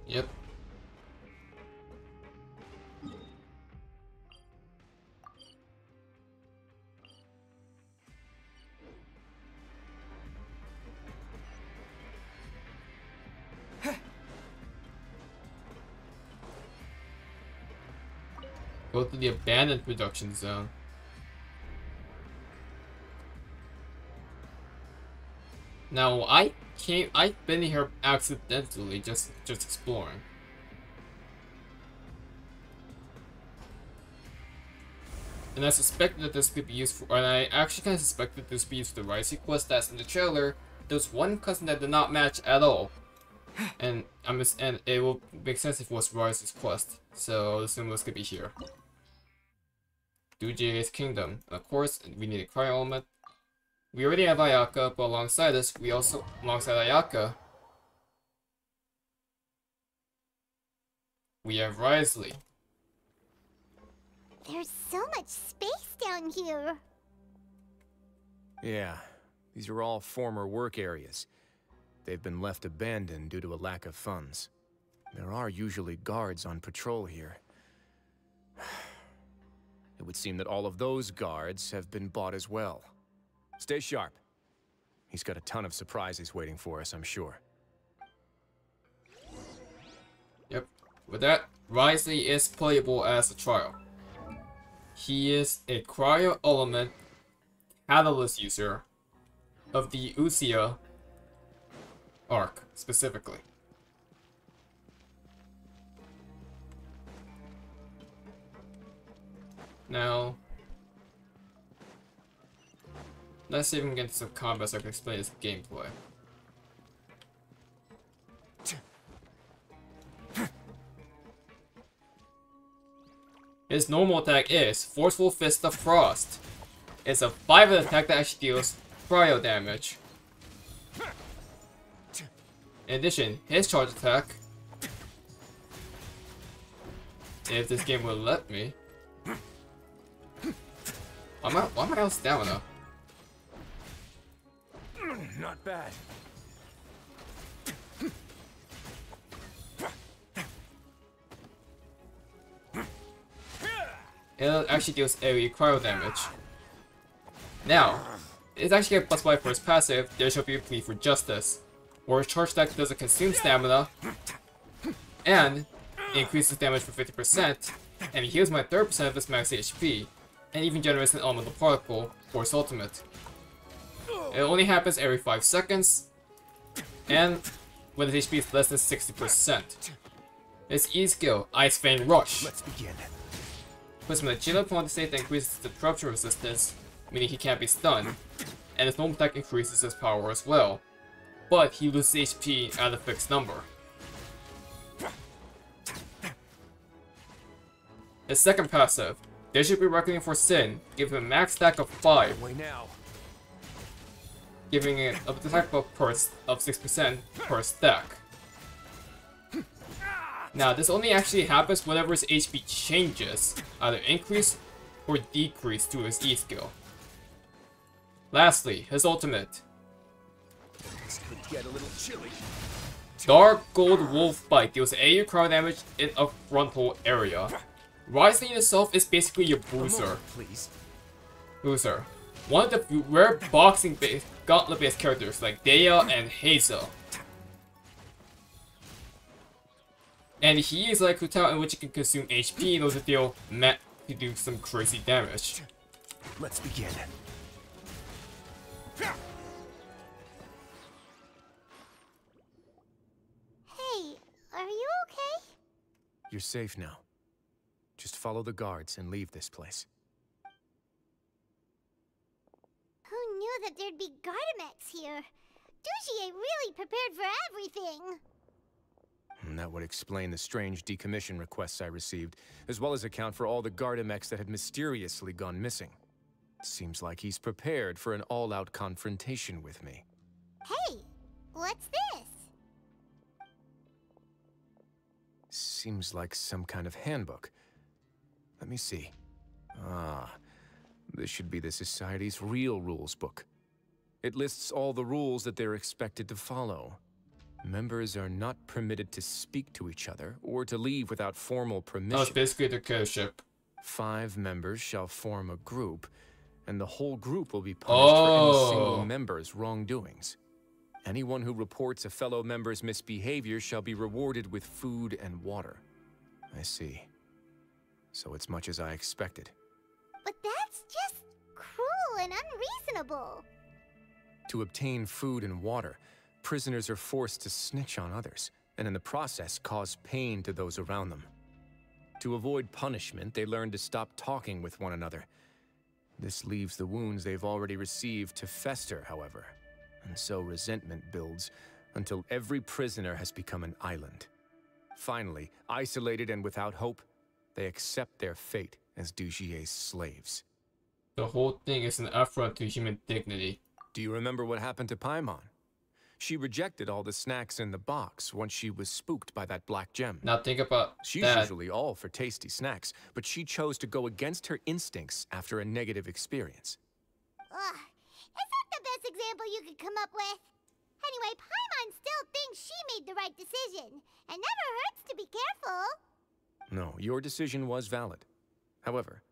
Yep. Go to the abandoned production zone. Now I've been here accidentally, just exploring. And I suspected that this could be used for, and I actually kind of suspected this could be used for the Rising quest that's in the trailer. There's one cousin that did not match at all. And and it will make sense if it was Rising's quest. So the symbols could be here. Duji's Kingdom. And of course, we need a cryo element. We already have Ayaka, but alongside us, alongside Ayaka, we have Wriothesley. There's so much space down here. Yeah, these are all former work areas. They've been left abandoned due to a lack of funds. There are usually guards on patrol here. It would seem that all of those guards have been bought as well. Stay sharp. He's got a ton of surprises waiting for us, I'm sure. Yep. With that, Wriothesley is playable as a trial. He is a cryo element catalyst user of the Usia arc, specifically. Now, let's see if we can get into some combat so I can explain his gameplay. His normal attack is Forceful Fist of Frost. It's a 5 attack that actually deals cryo damage. In addition, his charge attack, if this game will let me. Why am I out of stamina? Not bad. It actually deals AoE cryo damage. Now, it's actually a +5 for his passive, There Shall Be a Plea for Justice, where his charge attack doesn't consume stamina, and increases damage for 50%, and he heals my 30% of his max HP, and even generates an elemental particle for his ultimate. It only happens every 5 seconds, and when his HP is less than 60%. His E skill, Ice Vein Rush. Let's begin. Puts him in a chill opponent state that increases the disruption resistance, meaning he can't be stunned, and his normal attack increases his power as well, but he loses HP at a fixed number. His second passive, There Should Be Reckoning for Sin, gives him a max stack of 5, Way now. giving it an attack burst of 6% per stack. Now, this only actually happens whenever his HP changes, either increase or decrease to his E skill. Lastly, his ultimate. This could get a little chilly. Dark Gold Wolf Bite deals AoE cryo damage in a frontal area. Wriothesley in itself is basically your bruiser. Please. Bruiser. One of the few rare boxing-based, gauntlet-based characters like Dea and Hazel. And he is like Hutao in which he can consume HP in order to do some crazy damage. Let's begin. Hey, are you okay? You're safe now. Just follow the guards and leave this place. Who knew that there'd be Gardamex here? Dujier really prepared for everything. And that would explain the strange decommission requests I received, as well as account for all the Gardamex that had mysteriously gone missing. Seems like he's prepared for an all-out confrontation with me. Hey, what's this? Seems like some kind of handbook. Let me see. Ah, this should be the Society's real rules book. It lists all the rules that they're expected to follow. Members are not permitted to speak to each other or to leave without formal That was permission. basically the killship. 5 members shall form a group, and the whole group will be punished for any single Oh. member's wrongdoings. Anyone who reports a fellow member's misbehavior shall be rewarded with food and water. I see. So it's much as I expected. But that's just cruel and unreasonable. To obtain food and water, prisoners are forced to snitch on others, and in the process cause pain to those around them. To avoid punishment, they learn to stop talking with one another. This leaves the wounds they've already received to fester, however, and so resentment builds until every prisoner has become an island. Finally, isolated and without hope, they accept their fate as Dujie's slaves. The whole thing is an affront to human dignity. Do you remember what happened to Paimon? She rejected all the snacks in the box once she was spooked by that black gem. Now think about She's that. usually all for tasty snacks, but she chose to go against her instincts after a negative experience. Ugh, is that the best example you could come up with? Anyway, Paimon still thinks she made the right decision. It never hurts to be careful. No, your decision was valid. However,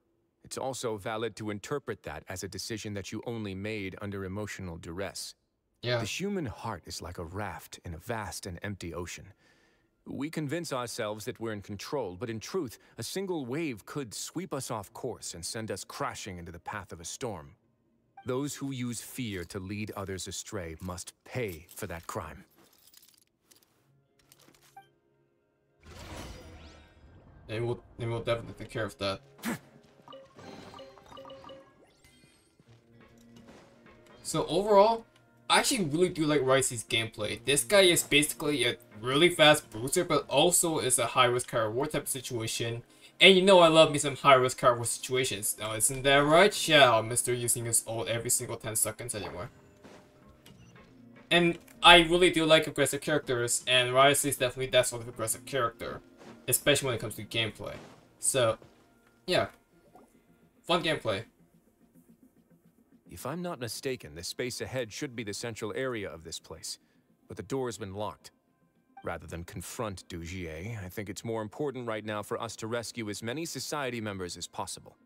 it's also valid to interpret that as a decision that you only made under emotional duress. Yeah. The human heart is like a raft in a vast and empty ocean. We convince ourselves that we're in control, but in truth, a single wave could sweep us off course and send us crashing into the path of a storm. Those who use fear to lead others astray must pay for that crime. And we'll definitely take care of that. So overall, I actually really do like Ricey's gameplay. This guy is basically a really fast bruiser, but also is a high-risk, high-reward type of situation. And you know I love me some high-risk, high-reward situations. Now isn't that right? Yeah, Mr. using his ult every single 10 seconds anymore. And I really do like aggressive characters, and Ricey is definitely that sort of aggressive character. Especially when it comes to gameplay. So, yeah. Fun gameplay. If I'm not mistaken, the space ahead should be the central area of this place, but the door's been locked. Rather than confront Dujie, I think it's more important right now for us to rescue as many society members as possible.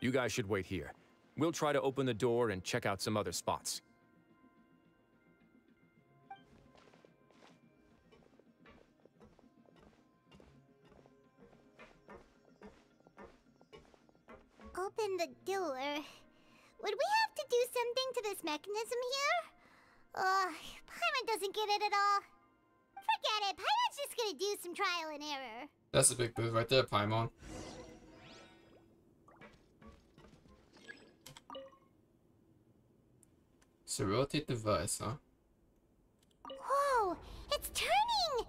You guys should wait here. We'll try to open the door and check out some other spots. Open the door. Would we have to do something to this mechanism here? Paimon doesn't get it at all. Forget it. Paimon's just gonna do some trial and error. That's a big move right there, Paimon. So rotate device, huh? Whoa! It's turning!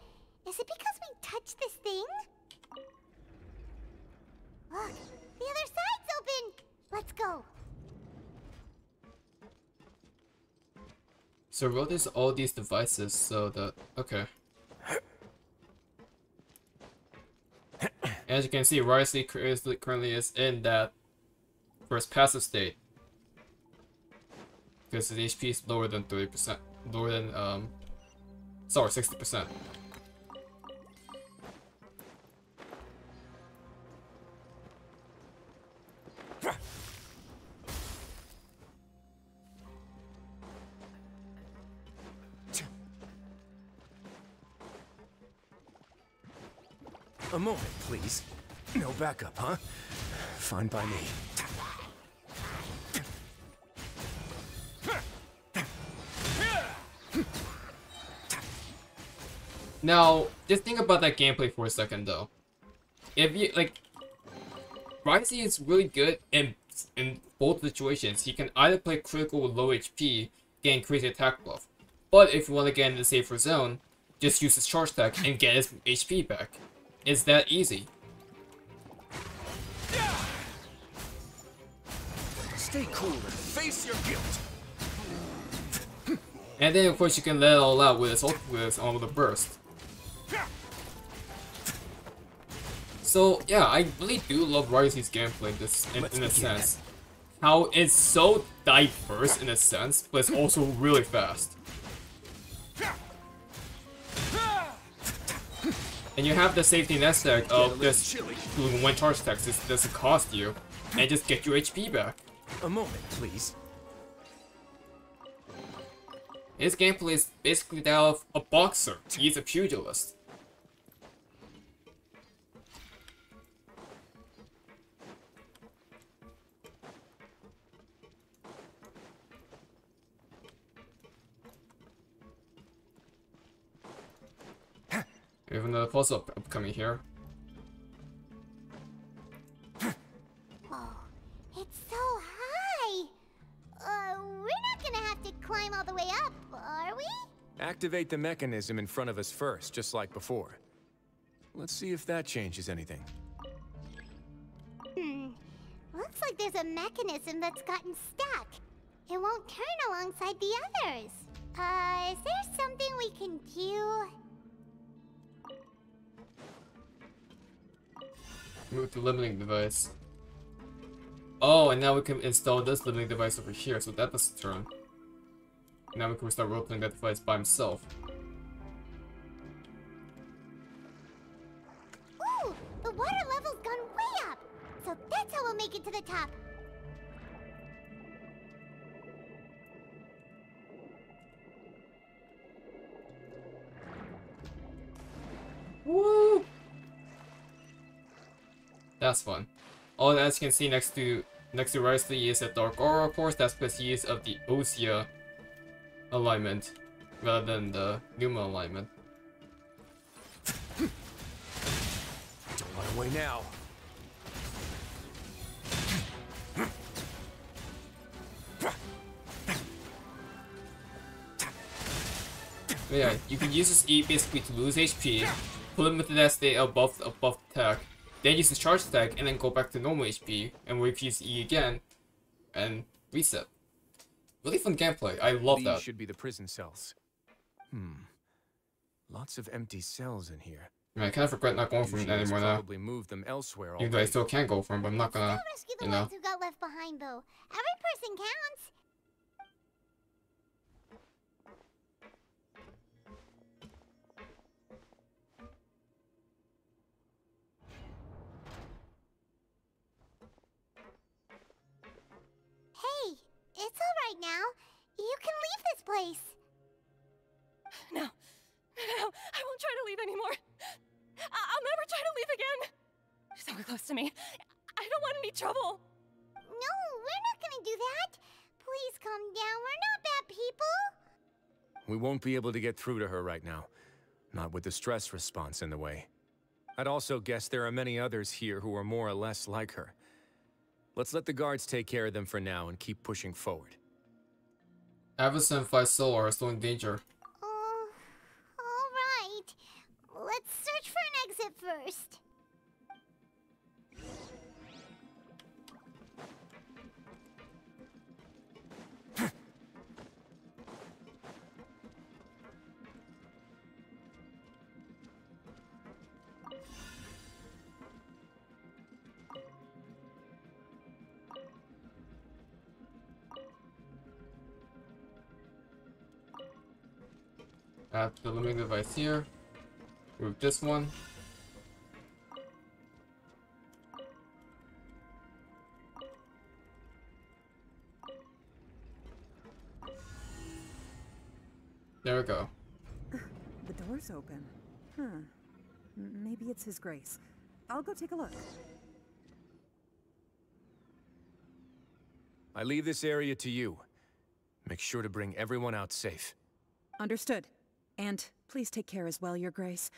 Is it because we touched this thing? Look, the other side's open! Let's go. So rotate all these devices so that... Okay. As you can see, Ricey currently is in that first passive state. Because his HP is lower than 30%. Lower than, sorry, 60%. A moment, please. No backup, huh? Fine by me. Now, just think about that gameplay for a second, though. If you, like... Ricey is really good in both situations. He can either play critical with low HP, gain crazy attack buff. But if you want to get in the safer zone, just use his charge attack and get his HP back. It's that easy. Stay cool and face your guilt. And then of course you can let it all out with his ult with the burst. So yeah, I really do love Ricey's gameplay in a sense. How it's so diverse in a sense, but it's also really fast. And you have the safety nest egg of just doing one charge attack. This doesn't cost you, and just get your HP back. A moment, please. His gameplay is basically that of a boxer. He's a pugilist. We have another puzzle upcoming here. Oh, it's so high. We're not gonna have to climb all the way up, are we? Activate the mechanism in front of us first, just like before. Let's see if that changes anything. Looks like there's a mechanism that's gotten stuck. It won't turn alongside the others. Is there something we can do? Move to limiting device. Oh, and now we can install this limiting device over here, so that doesn't turn. Now we can start roleplaying that device by himself. Ooh, the water level's gone way up. So that's how we'll make it to the top. Woo! That's fun. Oh, and as you can see next to Risley is a Dark Aura, of course. That's because he is of the Osea alignment rather than the Numa alignment. Don't run away now. But yeah, you can use this E basically to lose HP, put him into that state above attack, then use the charge attack, and then go back to normal HP, and repeat E again, and reset. Really fun gameplay. I love These that. should be the prison cells. Lots of empty cells in here. I mean, I kind of regret not going for it anymore now. Probably moved them elsewhere. Even though I still can go for him, but I'm not gonna, Still rescue the you know. ones who got left behind, though. Every person counts. Hey, it's all right now. You can leave this place. No, I won't try to leave anymore. I'll never try to leave again. So close to me. I don't want any trouble. No, we're not gonna do that. Please calm down. We're not bad people. We won't be able to get through to her right now. Not with the stress response in the way. I'd also guess there are many others here who are more or less like her. Let's let the guards take care of them for now and keep pushing forward. Avison and Fly Solar are still in danger. All right. Let's search for an exit first. Add the limiting device here. Move this one. There we go. The door's open. Maybe it's His Grace. I'll go take a look. I leave this area to you. Make sure to bring everyone out safe. Understood. And please take care as well, Your Grace.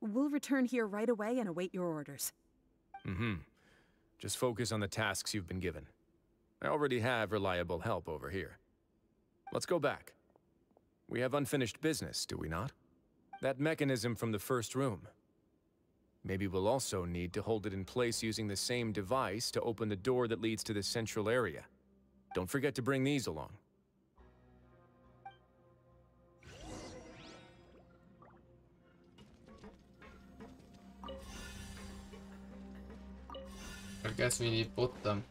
We'll return here right away and await your orders. Just focus on the tasks you've been given. I already have reliable help over here. Let's go back. We have unfinished business, do we not? That mechanism from the first room. Maybe we'll also need to hold it in place using the same device to open the door that leads to the central area. Don't forget to bring these along. I guess we need both of them.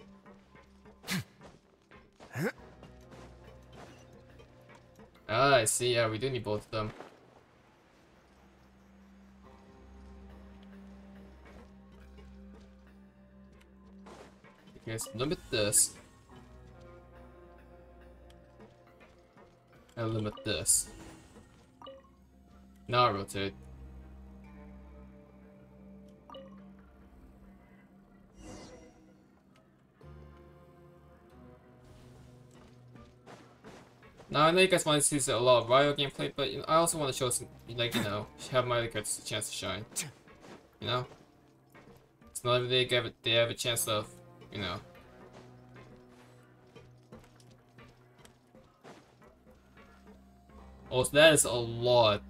Ah, I see. Yeah, we do need both of them. Okay, so limit this. And limit this. Now rotate. Now I know you guys want to see a lot of Ryo gameplay, but you know, I also want to show some, like, you know, have my other characters a chance to shine. You know? It's not every day they have a chance of, you know. Oh, so that is a lot.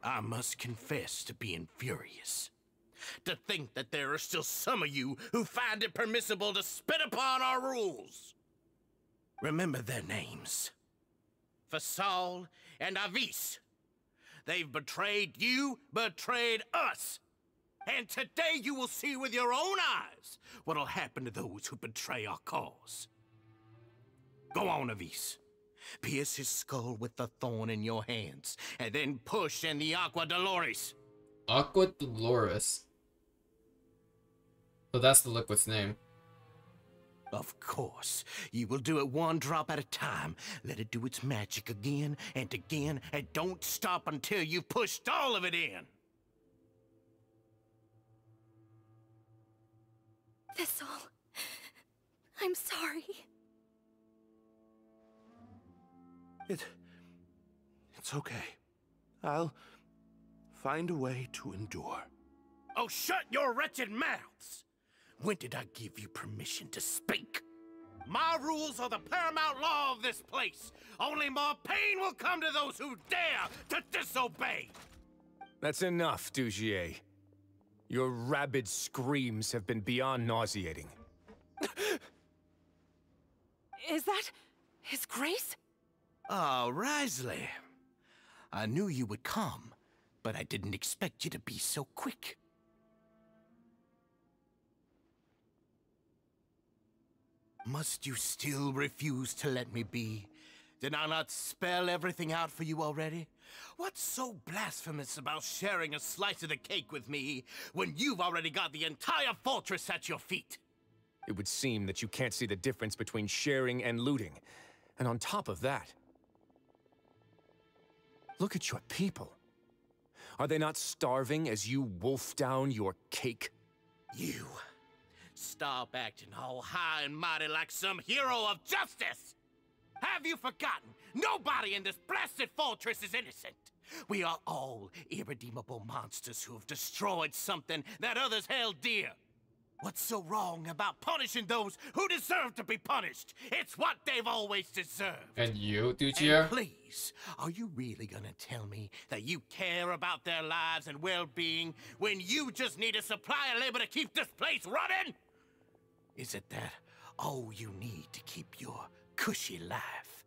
I must confess to being furious. To think that there are still some of you who find it permissible to spit upon our rules. Remember their names. Fasal and Avis. They've betrayed you, betrayed us. And today you will see with your own eyes what'll happen to those who betray our cause. Go on, Avis. Pierce his skull with the thorn in your hands, and then push in the Aqua Dolores. Aqua Dolores? So that's the liquid's name. Of course. You will do it one drop at a time. Let it do its magic again and again, and don't stop until you've pushed all of it in. Thistle. I'm sorry. It's okay. I'll find a way to endure. Oh, shut your wretched mouths! When did I give you permission to speak? My rules are the paramount law of this place. Only more pain will come to those who dare to disobey. That's enough, Dugier. Your rabid screams have been beyond nauseating. Is that His Grace? Oh, Wriothesley. I knew you would come, but I didn't expect you to be so quick. Must you still refuse to let me be? Did I not spell everything out for you already? What's so blasphemous about sharing a slice of the cake with me when you've already got the entire fortress at your feet? It would seem that you can't see the difference between sharing and looting. And on top of that, look at your people. Are they not starving as you wolf down your cake? You. Stop acting all high and mighty like some hero of justice! Have you forgotten? Nobody in this blasted fortress is innocent. We are all irredeemable monsters who have destroyed something that others held dear. What's so wrong about punishing those who deserve to be punished? It's what they've always deserved. And you, Dugier? And please, are you really gonna tell me that you care about their lives and well-being when you just need a supply of labor to keep this place running? Is it that all you need to keep your cushy life?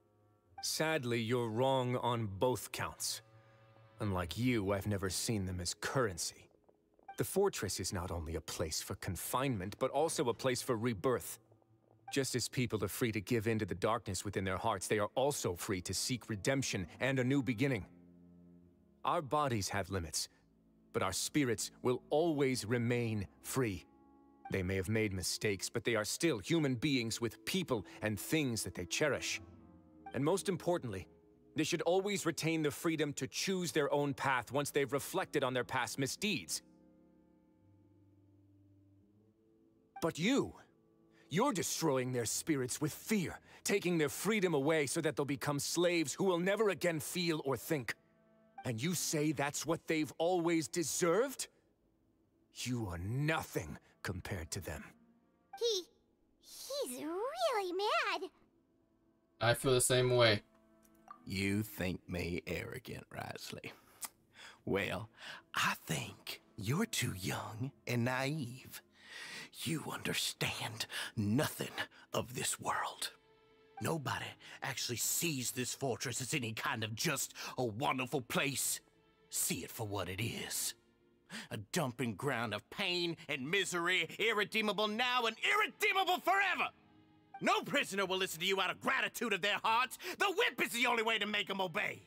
Sadly, you're wrong on both counts. Unlike you, I've never seen them as currency. The fortress is not only a place for confinement, but also a place for rebirth. Just as people are free to give in to the darkness within their hearts, they are also free to seek redemption and a new beginning. Our bodies have limits, but our spirits will always remain free. They may have made mistakes, but they are still human beings with people and things that they cherish. And most importantly, they should always retain the freedom to choose their own path once they've reflected on their past misdeeds. But you're destroying their spirits with fear, taking their freedom away so that they'll become slaves who will never again feel or think. And you say that's what they've always deserved? You are nothing compared to them. He's really mad. I feel the same way. You think me arrogant, Wriothesley. Well, I think you're too young and naive. You understand nothing of this world. Nobody actually sees this fortress as any kind of just a wonderful place. See it for what it is. A dumping ground of pain and misery, irredeemable now and irredeemable forever. No prisoner will listen to you out of gratitude of their hearts. The whip is the only way to make them obey.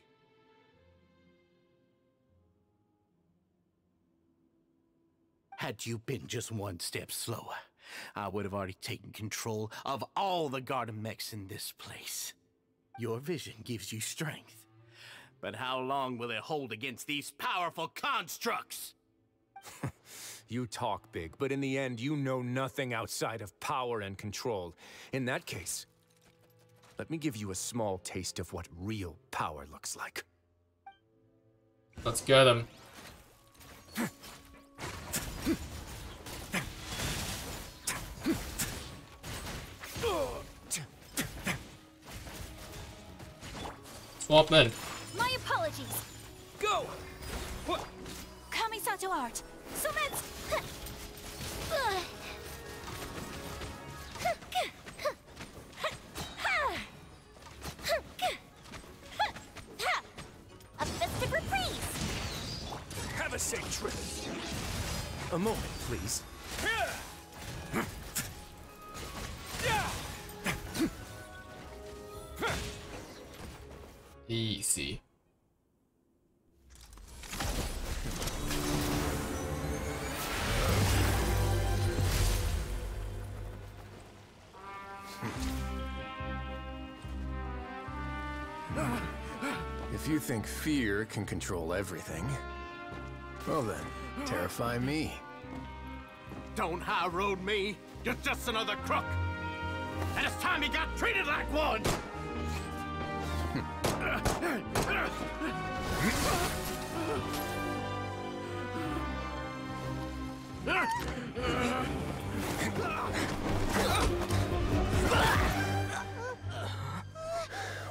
Had you been just one step slower, I would have already taken control of all the Gardamex in this place. Your vision gives you strength. But how long will it hold against these powerful constructs? You talk big, but in the end, you know nothing outside of power and control. In that case, let me give you a small taste of what real power looks like. Let's get him. Swap in. My apologies. Go! Kamisato art. Summits. A festive reprise! Have a safe trip. A moment, please. Easy. If you think fear can control everything, well then, terrify me. Don't high road me. You're just another crook. And it's time you got treated like one.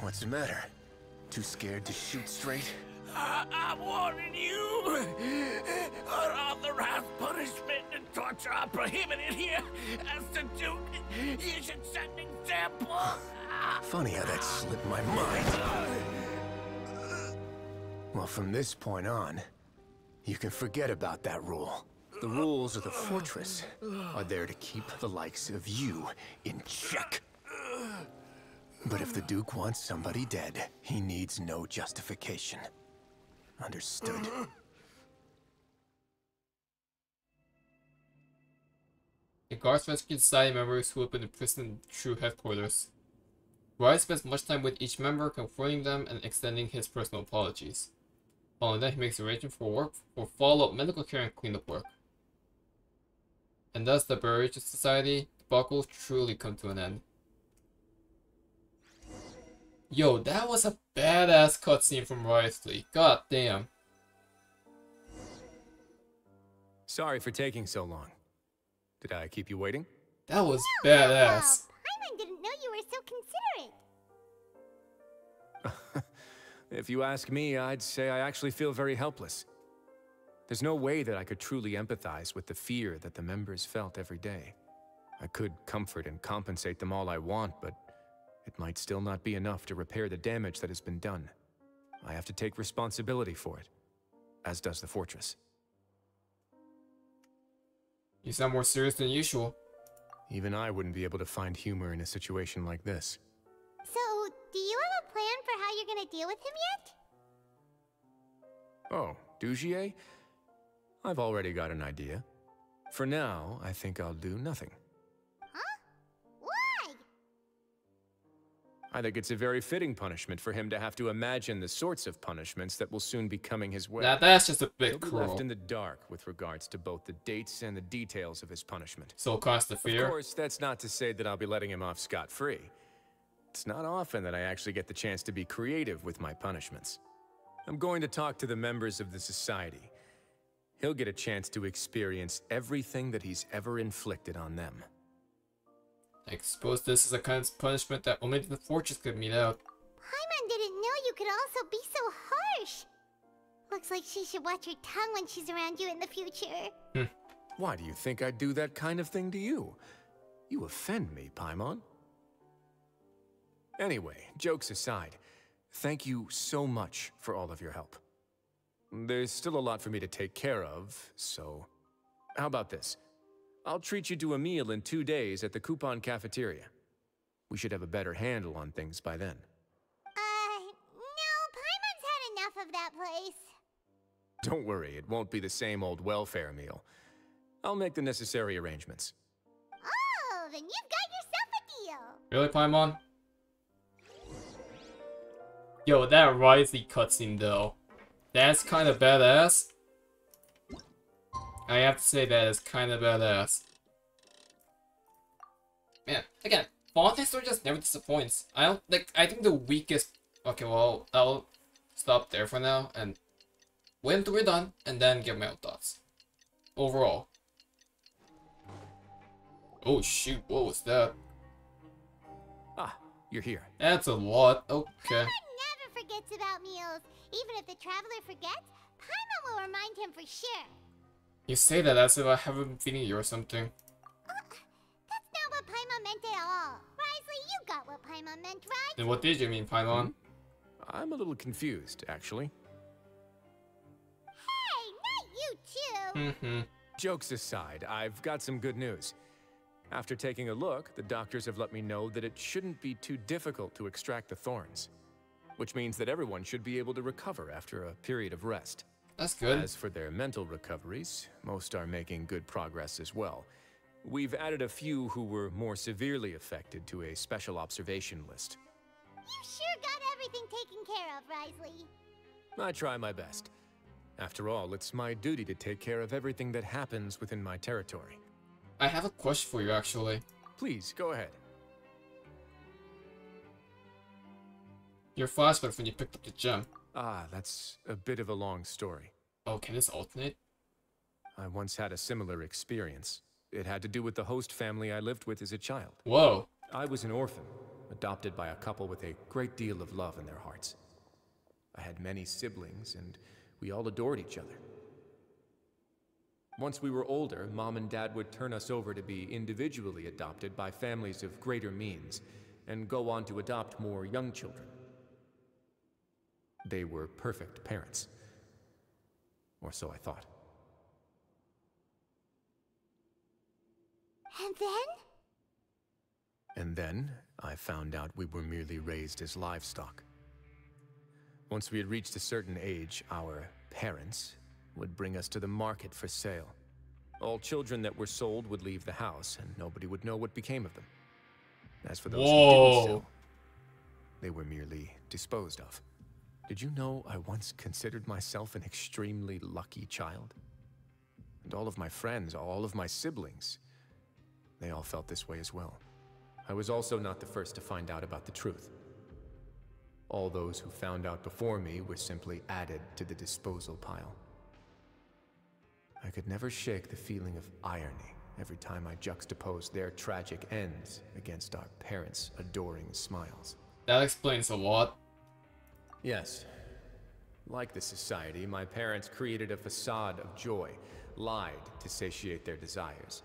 What's the matter? Too scared to shoot straight? I'm warning you. Unauthorized punishment and torture are prohibited here. As the Duke, you should set an example. Funny how that slipped my mind. Well, from this point on, you can forget about that rule. The rules of the fortress are there to keep the likes of you in check. But if the Duke wants somebody dead, he needs no justification. Understood. The guards rescued society members who have been imprisoned in true headquarters. Rise spends much time with each member, comforting them and extending his personal apologies. Following that, he makes arrangements for follow-up medical care and cleanup work. And thus, the Buried Society debacle truly come to an end. Yo, that was a badass cutscene from Riot Fleet. God damn. Sorry for taking so long. Did I keep you waiting? That was badass. Paimon didn't know you were so considerate. If you ask me, I'd say I actually feel very helpless. There's no way that I could truly empathize with the fear that the members felt every day. I could comfort and compensate them all I want, but it might still not be enough to repair the damage that has been done. I have to take responsibility for it, as does the fortress. You sound more serious than usual. Even I wouldn't be able to find humor in a situation like this. So, do you have a plan for how you're gonna deal with him yet? Oh, Dugier? I've already got an idea. For now, I think I'll do nothing. Huh? Why? I think it's a very fitting punishment for him to have to imagine the sorts of punishments that will soon be coming his way. Now that's just a bit He'll be cruel. left in the dark with regards to both the dates and the details of his punishment. So cause the Of fear. course, that's not to say that I'll be letting him off scot-free. It's not often that I actually get the chance to be creative with my punishments. I'm going to talk to the members of the society. He'll get a chance to experience everything that he's ever inflicted on them. I suppose this is a kind of punishment that only the fortress could mete out. Paimon didn't know you could also be so harsh. Looks like she should watch her tongue when she's around you in the future. Why do you think I'd do that kind of thing to you? You offend me, Paimon. Anyway, jokes aside, thank you so much for all of your help. There's still a lot for me to take care of, so... How about this? I'll treat you to a meal in 2 days at the Coupon Cafeteria. We should have a better handle on things by then. No, Paimon's had enough of that place. Don't worry, it won't be the same old welfare meal. I'll make the necessary arrangements. Oh, then you've got yourself a deal. Really, Paimon? Yo, that Risey cutscene though. That's kind of badass. I have to say that is kind of badass. Man, again, Fontaine story just never disappoints. I think the weakest. Okay, well, I'll stop there for now and wait until we're done, and then give my own thoughts. Overall. Oh shoot, what was that? Ah, you're here. That's a lot. Okay. Never forgets about meals. Even if the traveler forgets, Paimon will remind him for sure. You say that as if I haven't been feeding you or something. That's not what Paimon meant at all. Risley, you got what Paimon meant, right? Then what did you mean, Paimon? I'm a little confused, actually. Hey, not you too. Mm-hmm. Jokes aside, I've got some good news. After taking a look, the doctors have let me know that it shouldn't be too difficult to extract the thorns. Which means that everyone should be able to recover after a period of rest. That's good. As for their mental recoveries, most are making good progress as well. We've added a few who were more severely affected to a special observation list. You sure got everything taken care of, Risley. I try my best. After all, it's my duty to take care of everything that happens within my territory. I have a question for you, actually. Please, go ahead. Your flashback when you picked up the gem. Ah, that's a bit of a long story. Oh, can this alternate? I once had a similar experience. It had to do with the host family I lived with as a child. Whoa. I was an orphan, adopted by a couple with a great deal of love in their hearts. I had many siblings, and we all adored each other. Once we were older, Mom and Dad would turn us over to be individually adopted by families of greater means, and go on to adopt more young children. They were perfect parents. Or so I thought. And then? And then, I found out we were merely raised as livestock. Once we had reached a certain age, our parents would bring us to the market for sale. All children that were sold would leave the house, and nobody would know what became of them. As for those who didn't sell, they were merely disposed of. Did you know I once considered myself an extremely lucky child? And all of my friends, all of my siblings, they all felt this way as well. I was also not the first to find out about the truth. All those who found out before me were simply added to the disposal pile. I could never shake the feeling of irony every time I juxtaposed their tragic ends against our parents' adoring smiles. That explains a lot. Yes. Like the society, my parents created a facade of joy, lied to satiate their desires,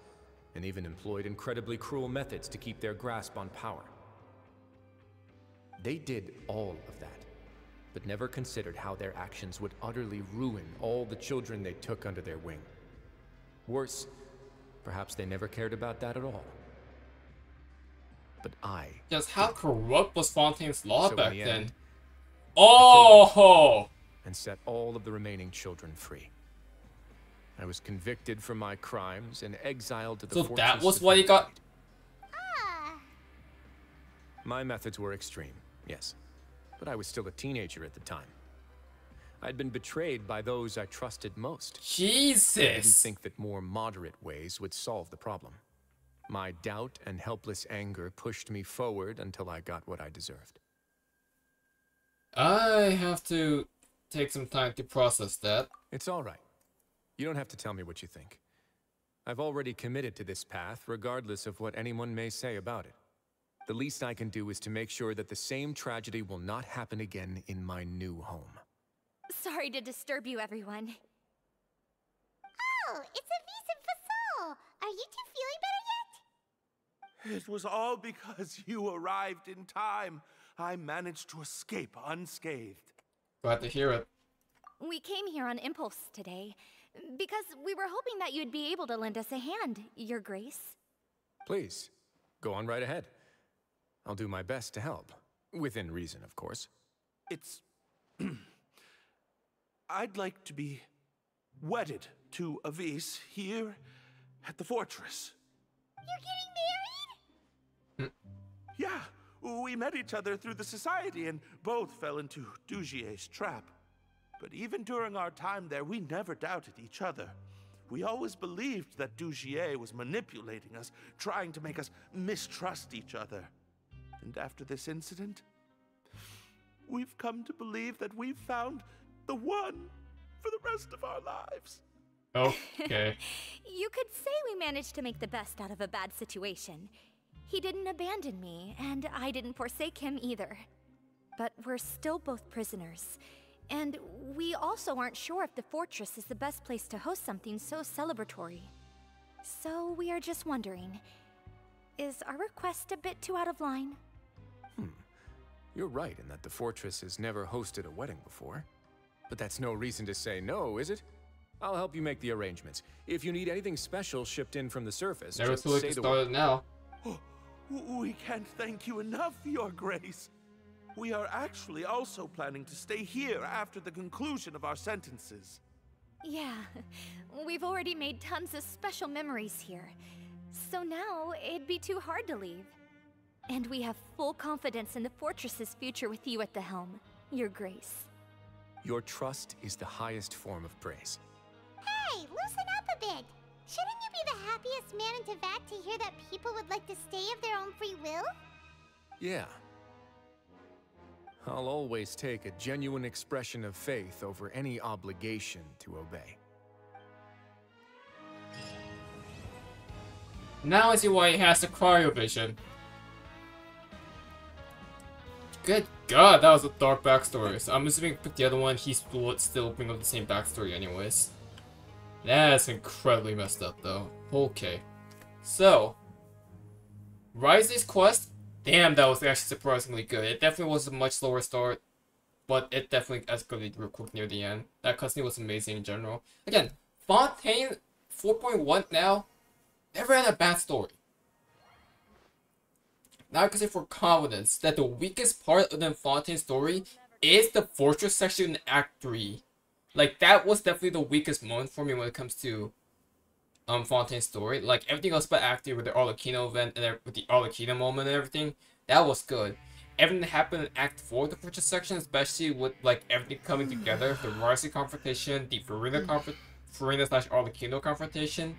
and even employed incredibly cruel methods to keep their grasp on power. They did all of that, but never considered how their actions would utterly ruin all the children they took under their wing. Worse, perhaps they never cared about that at all. But I... Just how corrupt was Fontaine's law So in back the then? end, Oh! and set all of the remaining children free. I was convicted for my crimes and exiled to the So fortress that was of why you got... Ah, My methods were extreme, yes. But I was still a teenager at the time. I'd been betrayed by those I trusted most. I didn't Jesus! think that more moderate ways would solve the problem. My doubt and helpless anger pushed me forward until I got what I deserved. I have to take some time to process that. It's all right. You don't have to tell me what you think. I've already committed to this path, regardless of what anyone may say about it. The least I can do is to make sure that the same tragedy will not happen again in my new home. Sorry to disturb you, everyone. oh, it's Avis and Fasol. Are you two feeling better yet? It was all because you arrived in time. I managed to escape unscathed. Glad to hear it. We came here on impulse today, because we were hoping that you'd be able to lend us a hand, Your Grace. Please, go on right ahead. I'll do my best to help. Within reason, of course. It's... I'd like to be wedded to Avis here at the fortress. You're getting married? Yeah, we met each other through the society and both fell into Dugier's trap. But even during our time there, we never doubted each other. We always believed that Dugier was manipulating us, trying to make us mistrust each other. And after this incident, we've come to believe that we've found the one for the rest of our lives. Okay. You could say we managed to make the best out of a bad situation. He didn't abandon me, and I didn't forsake him either. But we're still both prisoners. And we also aren't sure if the fortress is the best place to host something so celebratory. So we are just wondering, is our request a bit too out of line? You're right in that the fortress has never hosted a wedding before. But that's no reason to say no, is it? I'll help you make the arrangements. If you need anything special shipped in from the surface, Never just too late say to the start word. it now. We can't thank you enough, Your Grace. We are actually also planning to stay here after the conclusion of our sentences. Yeah, we've already made tons of special memories here. So now, it'd be too hard to leave. And we have full confidence in the fortress's future with you at the helm, Your Grace. Your trust is the highest form of praise. Hey, loosen up a bit. Shouldn't you be the happiest man in Teyvat to hear that people would like to stay of their own free will? Yeah. I'll always take a genuine expression of faith over any obligation to obey. Now I see why he has the cryovision. Good god, that was a dark backstory. So I'm assuming pick the other one, he would still bring up the same backstory anyways. That's incredibly messed up though. Okay. So, Riley's quest, damn, that was actually surprisingly good. It definitely was a much slower start, but it definitely escalated real quick near the end. That cutscene was amazing in general. Again, Fontaine 4.1 now, never had a bad story. Now I can say for confidence that the weakest part of the Fontaine story is the fortress section in Act 3. Like, that was definitely the weakest moment for me when it comes to Fontaine's story. Like, everything else but Act 3 with the Arlecchino event and with the Arlecchino moment and everything, that was good. Everything that happened in Act 4, the fortress section, especially with, like, everything coming together, the Marcy confrontation, the Farina/Arlecchino confrontation,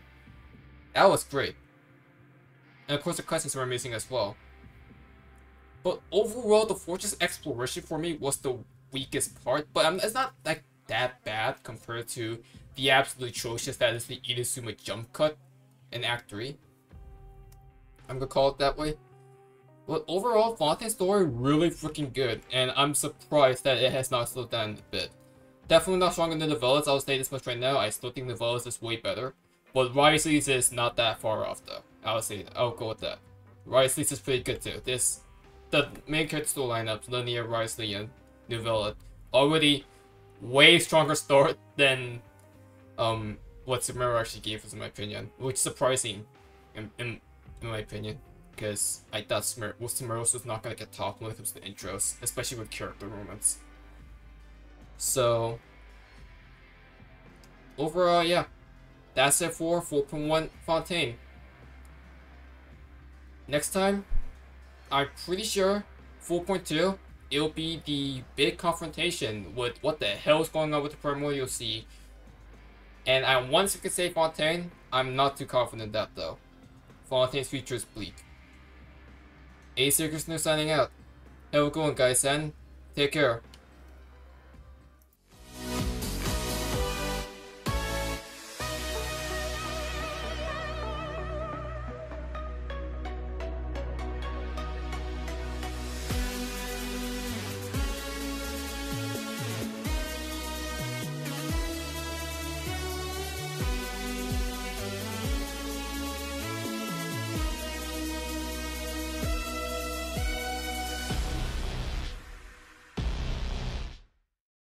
that was great. And of course the cutscenes were amazing as well. But overall, the fortress exploration for me was the weakest part, but it's not like that bad compared to the absolute atrocious that is the Inazuma jump cut in Act 3. I'm gonna call it that way. But overall, Fontaine's story really freaking good, and I'm surprised that it has not slowed down a bit. Definitely not stronger than the Novellas, I'll say this much right now. I still think the Novellas is way better. But Risley's is not that far off though. I'll go with that. Risley's is pretty good too. The main character story lineup, Linnea, Risley, and Novella, already way stronger start than what Sumeru actually gave us in my opinion. Which is surprising in my opinion. Because I thought Sumeru was not gonna get topped when it comes to intros, especially with character moments. So overall, yeah. That's it for 4.1 Fontaine. Next time, I'm pretty sure 4.2, it'll be the big confrontation with what the hell is going on with the Primordial Sea. And once you can say Fontaine, I'm not too confident in that though. Fontaine's future is bleak. A Circus News signing out. Have a good one, guys, and take care.